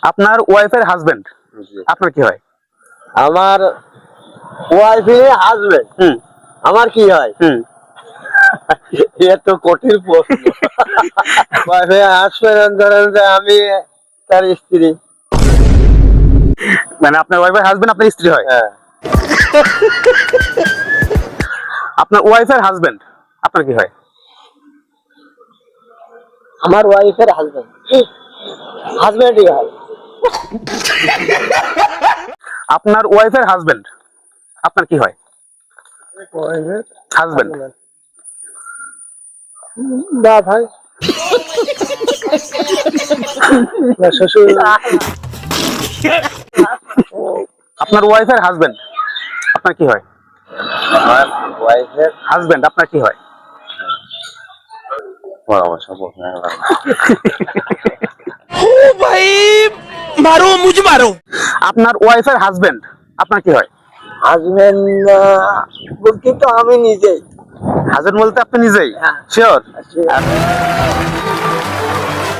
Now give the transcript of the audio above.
আপনার ওয়াইফের হাজবেন্ড আপনার কি হয়? আমার ওয়াইফের হাজবেন্ড আমার কি হয়? এত কঠিন প্রশ্ন। ওয়াইফের হাজবেন্ড ধরেন যে আমি তার স্ত্রী। মানে আপনার ওয়াইফের হাজবেন্ড আপনার স্ত্রী হয়? হ্যাঁ। আপনার ওয়াইফের হাজবেন্ড আপনার কি হয়? আমার ওয়াইফের হাজবেন্ড হাজবেন্ডই হয়। আপনার ওয়াইফের হাজবেন্ড আপনার কি হয়? হাজবেন্ড না ভাই, শ্বশুর। আপনার ওয়াইফের হাজবেন্ড আপনার কি হয়? আমার ওয়াইফের হাজবেন্ড আপনার কি হয়? मारो मुझे मारो। আপনার ওয়াইফের হাজবেন্ড আপনার কি হয়? হাজবেন্ড বলতে তো আমি নিজেই। হাজবেন্ড বলতে আপনি নিজেই? হ্যাঁ। শিওর?